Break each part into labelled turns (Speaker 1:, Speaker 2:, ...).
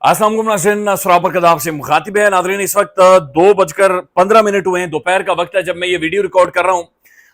Speaker 1: अस्सलाम वालेकुम नाज़रीन, सरापर कदाब से मुखातिब है। नाज़रीन, इस वक्त 2:15 हुए हैं, दोपहर का वक्त है जब मैं ये वीडियो रिकॉर्ड कर रहा हूँ।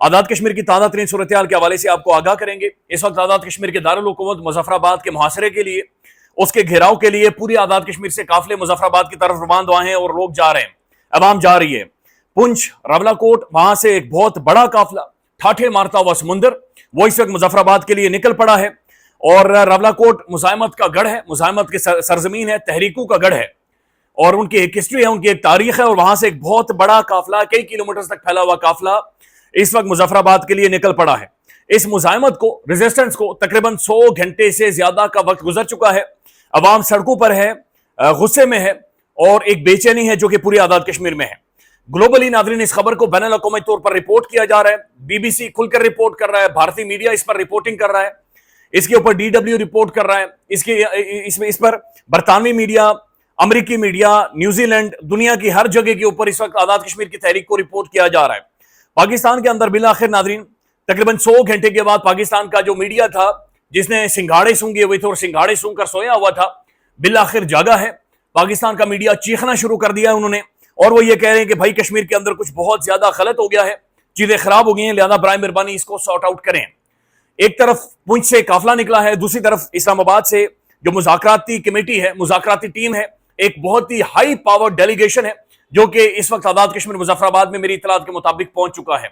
Speaker 1: आज़ाद कश्मीर की ताज़ा तरीन सूरत हाल के हवाले से आपको आगाह करेंगे। इस वक्त आज़ाद कश्मीर के दारुल हुकूमत मुजफ्फराबाद के मुहासरे के लिए, उसके घेराव के लिए पूरी आज़ाद कश्मीर से काफिले मुजफ्फराबाद की तरफ रवाना हैं और लोग जा रहे हैं, अवाम जा रही है। पुंछ, रावलाकोट, वहां से एक बहुत बड़ा काफिला ठाठे मारता हुआ समुंदर वो इस वक्त मुजफ्फराबाद के लिए निकल पड़ा है। और रावलाकोट मुजाहिमत का गढ़ है, मुजाहिमत की सरजमीन है, तहरीकों का गढ़ है और उनकी एक हिस्ट्री है, उनकी एक तारीख है। और वहां से एक बहुत बड़ा काफिला, कई किलोमीटर तक फैला हुआ काफिला इस वक्त मुजफ्फराबाद के लिए निकल पड़ा है। इस मुजाहिमत को, रेजिस्टेंस को तकरीबन 100 घंटे से ज्यादा का वक्त गुजर चुका है। अवाम सड़कों पर है, गुस्से में है और एक बेचैनी है जो कि पूरी आज़ाद कश्मीर में है। ग्लोबली नाज़रीन, इस खबर को बैनुल अक़वामी तौर पर रिपोर्ट किया जा रहा है। बीबीसी खुलकर रिपोर्ट कर रहा है, भारतीय मीडिया इस पर रिपोर्टिंग कर रहा है, इसके ऊपर DW रिपोर्ट कर रहा है, इस पर बरतानवी मीडिया, अमेरिकी मीडिया, न्यूजीलैंड, दुनिया की हर जगह के ऊपर इस वक्त आज़ाद कश्मीर की तहरीक को रिपोर्ट किया जा रहा है। पाकिस्तान के अंदर बिल आखिर नाज़रीन तकरीबन 100 घंटे के बाद पाकिस्तान का जो मीडिया था, जिसने सिंघाड़े सूंघे हुए थे और सिंघाड़े सूंघ कर सोया हुआ था, बिल आखिर जागा है। पाकिस्तान का मीडिया चीखना शुरू कर दिया है उन्होंने, और वो ये कह रहे हैं कि भाई कश्मीर के अंदर कुछ बहुत ज्यादा गलत हो गया है, चीजें खराब हो गई हैं, लिहाजा बराए मेहरबानी इसको सॉर्ट आउट करें। एक तरफ पुंछ से काफिला निकला है, दूसरी तरफ इस्लामाबाद से जो मुज़ाकराती कमेटी है, मुज़ाकराती टीम है, एक बहुत ही हाई पावर डेलीगेशन है जो कि इस वक्त आज़ाद कश्मीर मुजफ्फराबाद में मेरी इत्तलात के मुताबिक पहुंच चुका है।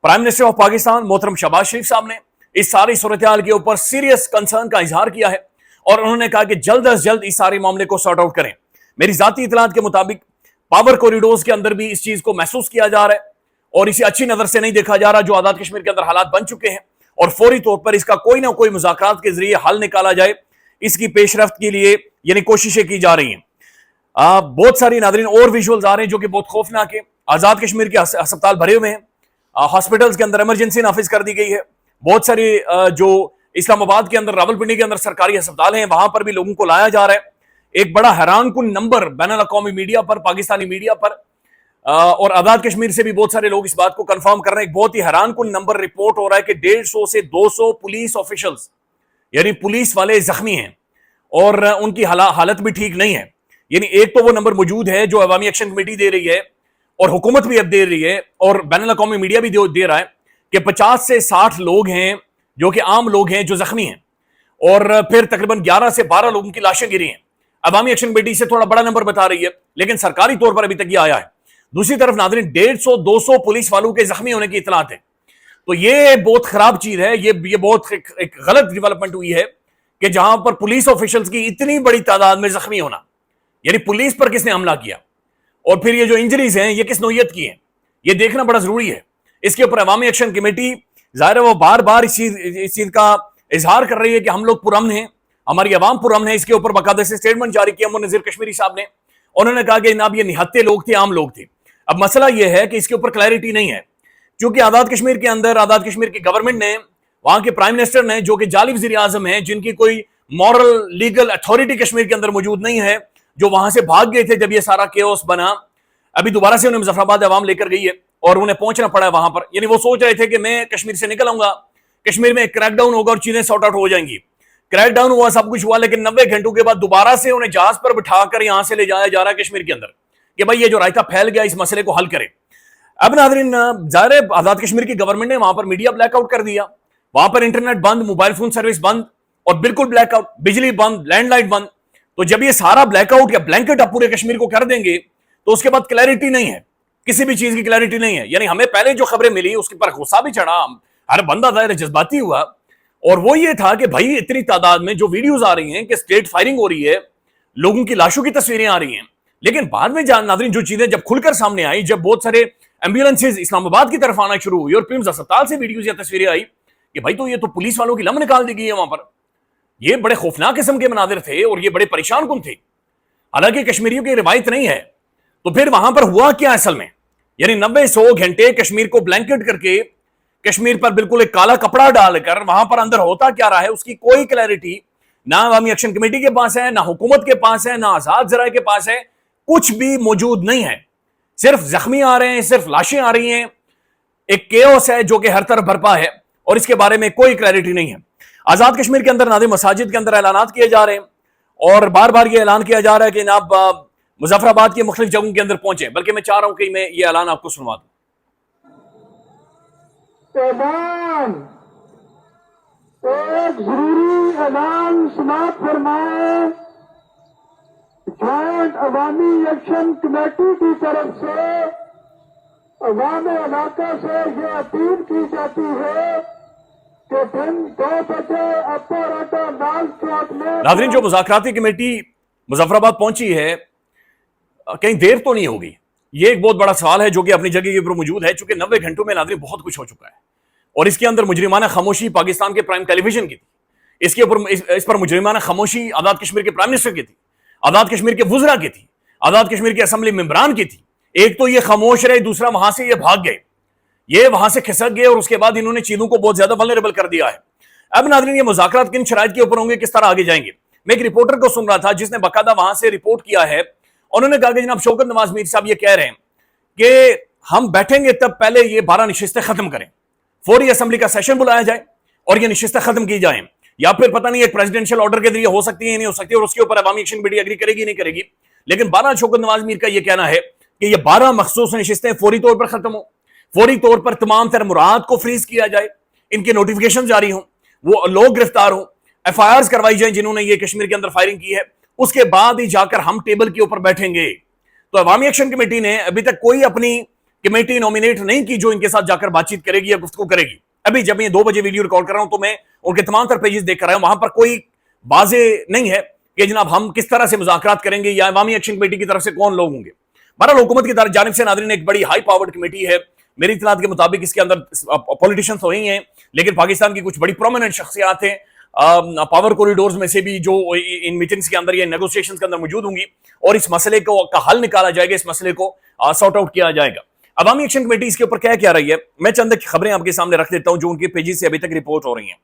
Speaker 1: प्राइम मिनिस्टर ऑफ पाकिस्तान मोहतरम शहबाज शरीफ साहब ने इस सारी सूरत हाल के ऊपर सीरियस कंसर्न का इजहार किया है और उन्होंने कहा कि जल्द अज जल्द इस सारे मामले को सॉर्ट आउट करें। मेरी जाती इत्तलात के मुताबिक पावर कॉरिडोर्स के अंदर भी इस चीज को महसूस किया जा रहा है और इसे अच्छी नजर से नहीं देखा जा रहा जो आज़ाद कश्मीर के अंदर हालात बन चुके हैं, और फौरी तौर पर इसका कोई ना कोई मुज़ाकरात के जरिए हल निकाला जाए, इसकी पेशरफ्त के लिए यानी कोशिशें की जा रही हैं। बहुत सारी नाज़रीन और विजुअल्स आ रहे हैं जो कि बहुत खौफनाक है। आज़ाद कश्मीर के अस्पताल भरे हुए हैं, हॉस्पिटल्स के अंदर इमरजेंसी नाफिज कर दी गई है। बहुत सारी जो इस्लामाबाद के अंदर, रावलपिंडी के अंदर सरकारी अस्पताल हैं, वहां पर भी लोगों को लाया जा रहा है। एक बड़ा हैरानकुन नंबर बैनुल अक़वामी मीडिया पर, पाकिस्तानी मीडिया पर और आज़ाद कश्मीर से भी बहुत सारे लोग इस बात को कंफर्म कर रहे हैं। एक बहुत ही हैरानकुन नंबर रिपोर्ट हो रहा है कि 150 से 200 पुलिस ऑफिशियल्स यानी पुलिस वाले जख्मी हैं और उनकी हालत भी ठीक नहीं है। यानी एक तो वो नंबर मौजूद है जो अवामी एक्शन कमेटी दे रही है और हुकूमत भी अब दे रही है और बैनुल अक़वामी मीडिया भी दे रहा है कि 50 से 60 लोग हैं जो कि आम लोग हैं जो जख्मी हैं, और फिर तकरीबन 11 से 12 लोगों की लाशें गिरी हैं। अवामी एक्शन कमेटी से थोड़ा बड़ा नंबर बता रही है, लेकिन सरकारी तौर पर अभी तक ये आया है। दूसरी तरफ नाज़रीन 150-200 पुलिस वालों के जख्मी होने की इतलात है, तो ये बहुत खराब चीज है। ये बहुत एक गलत डेवलपमेंट हुई है कि जहां पर पुलिस ऑफिशियल्स की इतनी बड़ी तादाद में जख्मी होना, यानी पुलिस पर किसने हमला किया और फिर ये जो इंजरीज हैं ये किस नौयत की हैं, ये देखना बड़ा जरूरी है। इसके ऊपर अवामी एक्शन कमेटी जाहिर है वो बार बार इस चीज का इजहार कर रही है कि हम लोग पुरअमन हैं, हमारी अवाम पुरअमन है। इसके ऊपर बाकायदा से स्टेटमेंट जारी किया नज़ीर कश्मीरी साहब ने, उन्होंने कहा कि जनाब ये निहत्ते लोग थे, आम लोग थे। अब मसला यह है कि इसके ऊपर क्लैरिटी नहीं है, क्योंकि आज़ाद कश्मीर के अंदर आज़ाद कश्मीर की गवर्नमेंट ने, वहां के प्राइम मिनिस्टर ने जो कि जाली वज़ीर आज़म है, जिनकी कोई मॉरल लीगल अथॉरिटी कश्मीर के अंदर मौजूद नहीं है, जो वहां से भाग गए थे जब ये सारा केओस बना, अभी दोबारा से उन्हें मुजफ्फराबाद अवाम लेकर गई है और उन्हें पहुंचना पड़ा है वहां पर। यानी वो सोच रहे थे कि मैं कश्मीर से निकल आऊंगा, कश्मीर में क्रैकडाउन होगा और चीजें सॉर्ट आउट हो जाएंगी। क्रैकडाउन हुआ, सब कुछ हुआ, लेकिन 90 घंटों के बाद दोबारा से उन्हें जहाज पर बिठाकर यहां से ले जाया जा रहा है कश्मीर के अंदर कि भाई ये जो रायता फैल गया, इस मसले को हल करे। अब नाज़रीन जाहिर है आज़ाद कश्मीर की गवर्नमेंट ने वहां पर मीडिया ब्लैकआउट कर दिया, वहां पर इंटरनेट बंद, मोबाइल फोन सर्विस बंद और बिल्कुल ब्लैकआउट, बिजली बंद, लैंडलाइन बंद। तो जब ये सारा ब्लैकआउट या ब्लैंकेट आप पूरे कश्मीर को कर देंगे तो उसके बाद क्लैरिटी नहीं है, किसी भी चीज की क्लैरिटी नहीं है। यानी हमें पहले जो खबरें मिली उसके पर गुस्सा भी चढ़ा, हर बंदा जाहिर जज्बाती हुआ, और वो ये था कि भाई इतनी तादाद में जो वीडियोज आ रही हैं कि स्टेट फायरिंग हो रही है, लोगों की लाशों की तस्वीरें आ रही हैं। लेकिन बाद में नाज़रीन जो चीजें जब खुलकर सामने आई, जब बहुत सारे एम्बुलेंसेज इस्लामाबाद की तरफ आना शुरू हुई और फिर अस्पताल से वीडियोज या तस्वीरें आई कि भाई तो ये तो पुलिस वालों की लम निकाल दी गई है वहां पर, ये बड़े खौफनाक किस्म के मनाजिर थे और ये बड़े परेशान कुन थे। हालांकि कश्मीरियों की रिवायत नहीं है, तो फिर वहां पर हुआ क्या असल में? यानी 90-100 घंटे कश्मीर को ब्लैंकेट करके, कश्मीर पर बिल्कुल एक काला कपड़ा डालकर वहां पर अंदर होता क्या रहा है उसकी कोई क्लैरिटी ना अवामी एक्शन कमेटी के पास है, ना हुकूमत के पास है, ना आजाद जराये के पास है, कुछ भी मौजूद नहीं है। सिर्फ जख्मी आ रहे हैं, सिर्फ लाशें आ रही हैं, एक केओस है जो कि हर तरफ बरपा है और इसके बारे में कोई क्लैरिटी नहीं है। आजाद कश्मीर के अंदर नाज़रीन मसाजिद के अंदर ऐलानात किए जा रहे हैं اور بار بار یہ اعلان کیا جا رہا ہے کہ جناب مظفر آباد کے مختلف جگہوں کے اندر پہنچے، بلکہ میں چاہ رہا ہوں کہ میں یہ اعلان آپ کو سنوا دوں۔
Speaker 2: اعلان، ایک ضروری اعلان سماعت فرمائیں۔ جوائنٹ عوامی ایکشن کمیٹی کی طرف سے عوام علاقہ سے یہ اپیل کی جاتی ہے کہ دن 2 بجے اپر اڈا لال چوک میں
Speaker 1: ناظرین، جو مذاکراتی کمیٹی مظفر آباد پہنچی ہے کہیں دیر تو نہیں ہوگی؟ یہ ایک بہت بڑا سوال ہے جو کہ اپنی جگہ کے اوپر موجود ہے، چونکہ 90 گھنٹوں میں ناظرین بہت کچھ ہو چکا ہے، اور اس کے اندر مجرمانہ خاموشی پاکستان کے پرائم ٹیلی ویژن کی تھی، اس پر مجرمانہ خاموشی آزاد کشمیر کے پرائم منسٹر کی تھی، آزاد کشمیر کے وزراء کی تھی، آزاد کشمیر کے اسمبلی ممبران کی تھی۔ ایک تو یہ خاموش رہے، دوسرا وہاں سے یہ بھاگ گئے، یہ وہاں سے کھسک گئے، اور اس کے بعد انہوں نے چیزوں کو بہت زیادہ ولنریبل کر دیا ہے۔ اب ناظرین، یہ مذاکرات کن شرائط کے اوپر ہوں گے، کس طرح آگے جائیں گے؟ میں ایک رپورٹر کو سن رہا تھا جس نے باقاعدہ وہاں سے رپورٹ کیا ہے، انہوں نے کہا کہ جناب شوکت نواز میر صاحب یہ کہہ رہے ہیں کہ ہم بیٹھیں گے تب پہلے یہ 12 نشستیں ختم کریں، فوری اسمبلی کا سیشن بلایا جائے اور یہ نشستیں ختم کی جائیں، یا پھر پتہ نہیں ایک پریزیڈنشل آرڈر کے ذریعے ہو سکتی ہے نہیں ہو سکتی، اور اس کے اوپر عوامی ایکشن کمیٹی ایگری کرے گی نہیں کرے گی۔ لیکن 12 شوکت نواز میر کا یہ کہنا ہے کہ یہ 12 مخصوص نشستیں فوری طور پر ختم ہوں، فوری طور پر تمام تر مراد کو فریز کیا جائے، ان کے نوٹیفیکیشن جاری ہوں، وہ لوگ گرفتار ہوں، ایف آئی آرز کروائی جائیں جنہوں نے یہ کشمیر کے اندر فائرنگ کی ہے، اس کے بعد ہی جا کر ہم ٹیبل کے اوپر بیٹھیں گے۔ تو عوامی ایکشن کمیٹی نے ابھی تک کوئی اپنی کمیٹی نومینیٹ نہیں کی جو ان کے ساتھ جا کر بات چیت کرے گی یا گفتگو کرے گی۔ ابھی جب میں 2 بجے ویڈیو ریکارڈ کر رہا ہوں تو میں ان کے تمام تر پیجز دیکھ کر رہا ہوں، وہاں پر کوئی واضح نہیں ہے کہ جناب ہم کس طرح سے مذاکرات کریں گے یا عوامی ایکشن کمیٹی کی طرف سے کون لوگ ہوں گے۔ بہرحال حکومت کی جانب سے ناظرین ایک بڑی ہائی پاورڈ کمیٹی ہے، میری اطلاعات کے مطابق اس کے اندر پولیٹیشینز تو ہی ہیں، لیکن پاکستان کی کچھ بڑی پرومیننٹ شخصیات ہیں پاور کوریڈورز میں سے بھی، جو ان میٹنگز کے اندر یا نیگوسیشنز کے اندر موجود ہوں گی، اور اس مسئلے کا حل نکالا جائے گا، اس مسئلے کو سارٹ آؤٹ کیا جائے گا۔ عوامی ایکشن کمیٹی اس کے اوپر کیا رہی ہے، میں چند خبریں آپ کے سامنے رکھ دیتا ہوں جو ان کے پیجز سے ابھی تک رپورٹ ہو رہی ہیں۔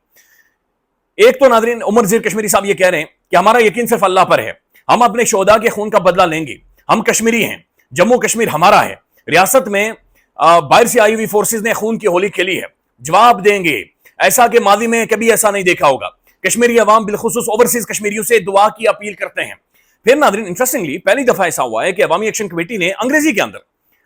Speaker 1: ایک تو ناظرین، عمر ذیر کشمیری صاحب یہ کہہ رہے ہیں کہ ہمارا یقین صرف اللہ پر ہے، ہم اپنے شہداء کے خون کا بدلہ لیں گے، ہم کشمیری ہیں، جموں کشمیر ہمارا ہے، ریاست میں باہر سے آئی ہوئی فورسز نے خون کی ہولی کھیلی ہے، جواب دیں گے، ایسا کہ ماضی میں کبھی ایسا نہیں دیکھا ہوگا۔ کشمیری عوام بالخصوص اوورسیز کشمیریوں سے دعا کی اپیل کرتے ہیں۔ پھر ناظرین، انٹرسٹنگلی پہلی دفعہ ایسا ہوا ہے کہ عوامی ایکشن کمیٹی نے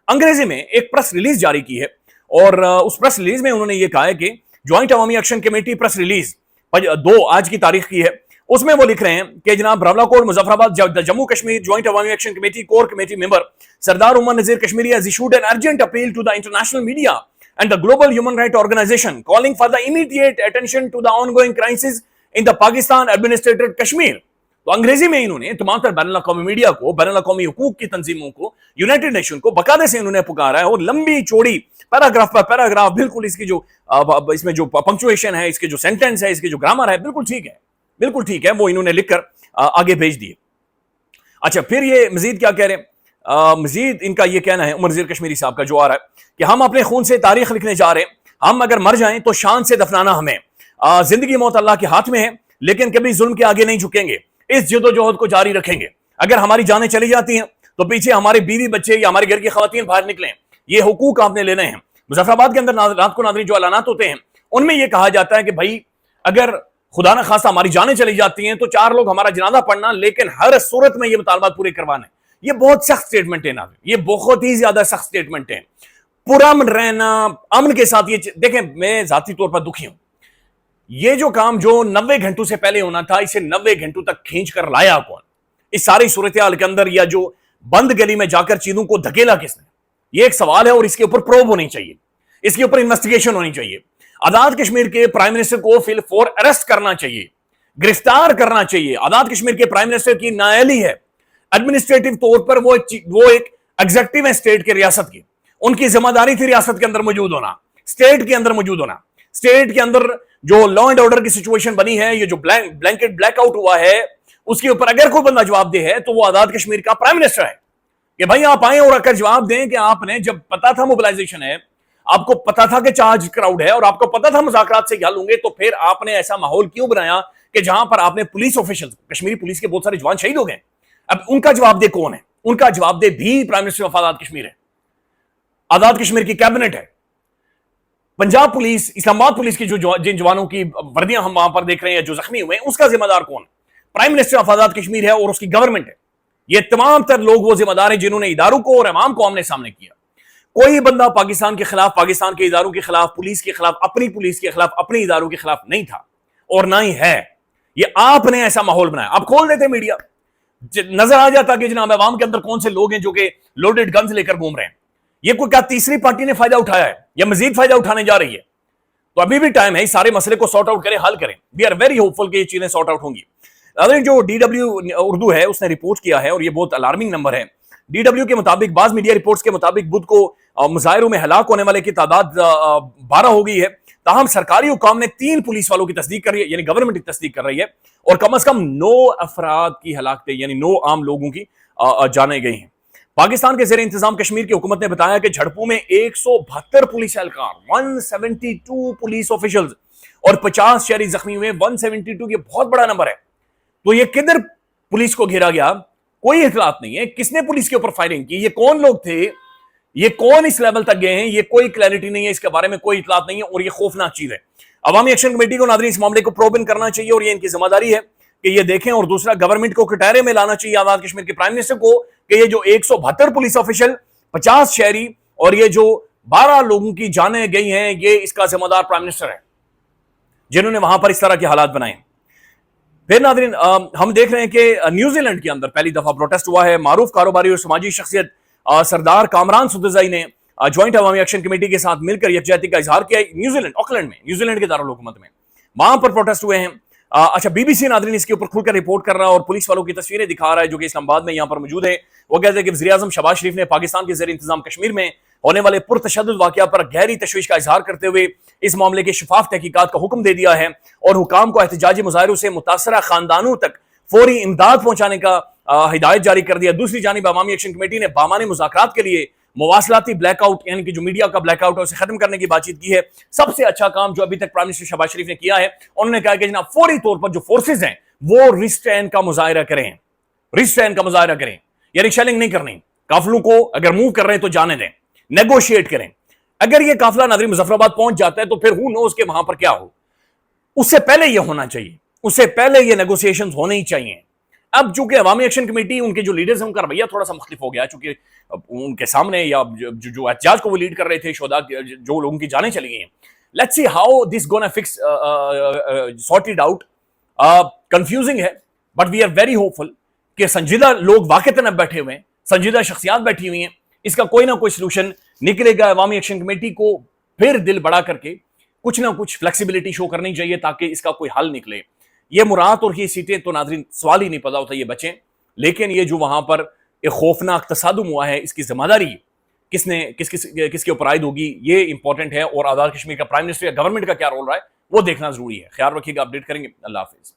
Speaker 1: انگریزی میں ایک پریس ریلیز جاری کی ہے، اور اس پریس ریلیز میں انہوں نے یہ کہا ہے کہ جوائنٹ عوامی ایکشن کمیٹی پریس ریلیز 2 آج کی تاریخ کی ہے، اس میں وہ لکھ رہے ہیں کہ جناب راولاکوٹ مظفرآباد جموں کشمیر جوائنٹ عوامی action committee core committee member Sardar Umar Nazir Kashmiri has issued an urgent appeal to the international media and the global human rights organization calling for the immediate attention to the ongoing crisis in the Pakistan administrated Kashmir۔ تو انگریزی میں انہوں نے تمام تر بین الاقوامی media کو، بین الاقوامی حقوق کی تنظیموں کو، یونائٹڈ نیشن کو باقاعدہ سے انہوں نے پکارا ہے، اور لمبی چوڑی پیراگراف پر پیراگراف، بالکل اس کی جو اس میں جو پنکچویشن ہے، اس کے جو سینٹنس ہے، اس کے جو گرامر ہے، بالکل ٹھیک ہے، وہ انہوں نے لکھ کر آگے بھیج دیے۔ اچھا، پھر یہ مزید کیا کہہ رہے ہیں؟ مزید ان کا یہ کہنا ہے عمر ذیر کشمیری صاحب کا جو آ رہا ہے کہ ہم اپنے خون سے تاریخ لکھنے جا رہے ہیں، ہم اگر مر جائیں تو شان سے دفنانا ہمیں، زندگی موت اللہ کے ہاتھ میں ہے، لیکن کبھی ظلم کے آگے نہیں جھکیں گے، اس جد و جہد کو جاری رکھیں گے۔ اگر ہماری جانیں چلی جاتی ہیں تو پیچھے ہمارے بیوی بچے یا ہمارے گھر کی خواتین باہر نکلیں، یہ حقوق آپ نے لینے ہیں۔ مظفر آباد کے اندر رات کو ناظرین جو اعلانات ہوتے ہیں ان میں یہ کہا جاتا ہے کہ بھائی اگر خدا نہ خواستہ ہماری جانیں چلی جاتی ہیں تو 4 لوگ ہمارا جنازہ پڑھنا، لیکن ہر صورت میں یہ مطالبات پورے کروانے۔ یہ بہت سخت سٹیٹمنٹ ہے ناظرین، یہ بہت ہی زیادہ سخت سٹیٹمنٹ ہے۔ پرامن رہنا، امن کے ساتھ، یہ دیکھیں میں ذاتی طور پر دکھی ہوں، یہ جو کام جو 90 گھنٹوں سے پہلے ہونا تھا، اسے 90 گھنٹوں تک کھینچ کر لایا کون؟ اس ساری صورتحال کے اندر، یا جو بند گلی میں جا کر چیزوں کو دھکیلا کس نے؟ یہ ایک سوال ہے، اور اس کے اوپر پروب ہونی چاہیے، اس کے اوپر انویسٹیگیشن ہونی چاہیے۔ آزاد کشمیر کے پرائم منسٹر کو فی الفور اریسٹ کرنا چاہیے، گرفتار کرنا چاہیے۔ آزاد کشمیر کے پرائم منسٹر کی نااہلی ہے، ایڈمنسٹریٹو طور پر وہ ایک ایگزیکٹو ہے اسٹیٹ کے، ریاست کی، ان کی ذمہ داری تھی ریاست کے اندر موجود ہونا، اسٹیٹ کے اندر موجود ہونا۔ اسٹیٹ کے اندر جو لا اینڈ آرڈر کی سچویشن بنی ہے، یہ جو بلینکٹ بلیک آؤٹ ہوا ہے، اس کے اوپر اگر کوئی بندہ جواب دے ہے تو وہ آزاد کشمیر کا پرائم منسٹر ہے، کہ بھائی آپ آئیں اور اگر جواب دیں کہ آپ نے جب پتا تھا موبلائزیشن ہے، آپ کو پتا تھا کہ چارج کراؤڈ ہے، اور آپ کو پتا تھا مذاکرات سے حل ہوں گے، تو پھر آپ نے ایسا ماحول کیوں بنایا کہ جہاں پر آپ نے پولیس آفیشل، کشمیری پولیس کے بہت سارے جوان شہید ہو گئے؟ اب ان کا جواب دے کون ہے؟ ان کا جواب دے بھی prime minister of Azad Kashmir ہے، آزاد کشمیر کی کیبنٹ ہے۔ پنجاب پولیس، اسلام آباد پولیس کی جو جن جوانوں کی وردیاں ہم وہاں پر دیکھ رہے ہیں جو زخمی ہوئے ہیں، اس کا ذمہ دار کون ہے؟ प्राइम मिनिस्टर ऑफ आजाद कश्मीर है और उसकी गवर्नमेंट है। ये तमाम तर लोग वो जिम्मेदार हैं जिन्होंने इदारों को और अवाम को आमने सामने किया। कोई बंदा पाकिस्तान के खिलाफ, पाकिस्तान के इदारों के खिलाफ, पुलिस के खिलाफ, अपनी पुलिस के खिलाफ, अपने इदारों के खिलाफ नहीं था और ना ही है। ये आपने ऐसा माहौल बनाया। आप खोल देते मीडिया, नजर आ जाता कि जनाब अवाम के अंदर कौन से लोग हैं जो कि लोडेड गन्स लेकर घूम रहे हैं। ये कोई क्या तीसरी पार्टी ने फायदा उठाया है या मजीद फायदा उठाने जा रही है? तो अभी भी टाइम है, इस सारे मसले को सॉर्ट आउट करें, हल करें। वी आर वेरी होपफुल कि ये चीजें सॉर्ट आउट होंगी। जो डीडब्ल्यू उर्दू है उसने रिपोर्ट किया है और ये बहुत अलार्मिंग नंबर है। डीडब्ल्यू के मुताबिक, बाज मीडिया रिपोर्ट्स के मुताबिक, बुध को मुजाहिरों में हलाक होने वाले की तादाद 12 हो गई है। ताहम सरकारी हुकाम ने 3 पुलिस वालों की तस्दीक कर रही है, यानी गवर्नमेंट की तस्दीक कर रही है, और कम से कम 9 अफराद की हलाकतें यानी 9 आम लोगों की जाने गई हैं। पाकिस्तान के ज़ेर इंतजाम कश्मीर की हुकूमत ने बताया कि झड़पों में 172 पुलिस एहलकार, 172 पुलिस ऑफिशियल्स और 50 शहरी जख्मी हुए। 172 ये बहुत बड़ा नंबर है। तो ये किधर पुलिस को घेरा गया, कोई इतलात नहीं है। किसने पुलिस के ऊपर फायरिंग की, ये कौन लोग थे, ये कौन इस लेवल तक गए हैं, ये कोई क्लैरिटी नहीं है, इसके बारे में कोई इतलात नहीं है और ये खौफनाक चीज है। अवामी एक्शन कमेटी को नाज़रीन इस मामले को प्रोब इन करना चाहिए और ये इनकी जिम्मेदारी है कि ये देखें। और दूसरा, गवर्नमेंट को कटहरे में लाना चाहिए, आजाद कश्मीर के प्राइम मिनिस्टर को, कि ये जो 172 पुलिस ऑफिशियल, 50 शहरी और ये जो 12 लोगों की जानें गई हैं, ये इसका जिम्मेदार प्राइम मिनिस्टर है जिन्होंने वहां पर इस तरह के हालात बनाए। फिर नाज़रीन, हम देख रहे हैं कि न्यूजीलैंड के अंदर पहली दफा प्रोटेस्ट हुआ है। मारूफ कारोबारी और समाजी शख्सियत सरदार कामरान सुदजाई ने ज्वाइंट अवामी एक्शन कमेटी के साथ मिलकर यकजहती का इजहार किया। न्यूजीलैंड, ऑकलैंड में, न्यूजीलैंड के दारुल हुकूमत में, वहां पर प्रोटेस्ट हुए हैं। अच्छा, बीबीसी नाज़रीन इसके ऊपर खुलकर रिपोर्ट कर रहा है और पुलिस वालों की तस्वीरें दिखा रहा है जो कि इस्लामाबाद में यहां पर मौजूद है। वो कहते हैं कि वज़ीर आज़म शहबाज शरीफ ने पाकिस्तान के ज़ेर इंतजाम कश्मीर में होने वाले पुरतशद्दुद वाक़या पर गहरी तशवीश का इजहार करते हुए इस मामले की शफाफ तहकीकात का हुक्म दे दिया है और हुकाम को एहतजाजी मुजाहिरों से मुतासरा खानदानों तक फौरी इमदाद पहुंचाने का हिदायत जारी कर दिया। दूसरी जानिब अवामी एक्शन कमेटी ने बामाने मुज़ाकरात के लिए मवासलाती ब्लैकआउट, यानी कि जो मीडिया का ब्लैकआउट है, उसे खत्म करने की बातचीत की है। सबसे अच्छा काम जो अभी तक प्राइम मिनिस्टर शहबाज शरीफ ने किया है, उन्होंने कहा कि जनाब फौरी तौर पर जो फोर्सेज हैं वो रिस्ट्रेन का मुजाहिरा करें, रिस्ट्रेन का मुजाहिरा करें, यानी शेलिंग नहीं करनी। काफिलों को अगर मूव कर रहे हैं तो जाने दें, नेगोशिएट करें। अगर ये काफिला नाज़रीन मुजफ्फराबाद पहुंच जाता है तो फिर हू नोज के वहां पर क्या हो। उससे पहले ये होना चाहिए, उससे पहले ये नेगोशिएशंस होने ही चाहिए। अब चूंकि अवामी एक्शन कमेटी, उनके जो लीडर्स हैं, उनका रवैया थोड़ा सा मुख्तलिफ हो गया, चूंकि उनके सामने या जो एहतजाज को वो लीड कर रहे थे, शोधा जो लोगों की जानें चली गई हैं। Let's see how this gonna fix sorted out. Confusing है but we are very hopeful कि संजीदा लोग वाकईतन अब बैठे हुए हैं, संजीदा शख्सियात बैठी हुई हैं, इसका कोई ना कोई सलूशन निकलेगा। अवामी एक्शन कमेटी को फिर दिल बड़ा करके कुछ ना कुछ फ्लेक्सिबिलिटी शो करनी चाहिए ताकि इसका कोई हल निकले। ये मुराद और ये सीटें तो नाज़रीन सवाल ही नहीं पैदा होता ये बचें, लेकिन ये जो वहां पर एक खौफनाक तसादुम हुआ है, इसकी जिम्मेदारी किसके ऊपर आयद होगी, ये इंपॉर्टेंट है। और आजाद कश्मीर का प्राइम मिनिस्टर या गवर्नमेंट का क्या रोल रहा है वो देखना जरूरी है। ख्याल रखिएगा, अपडेट करेंगे। अल्लाह हाफिज।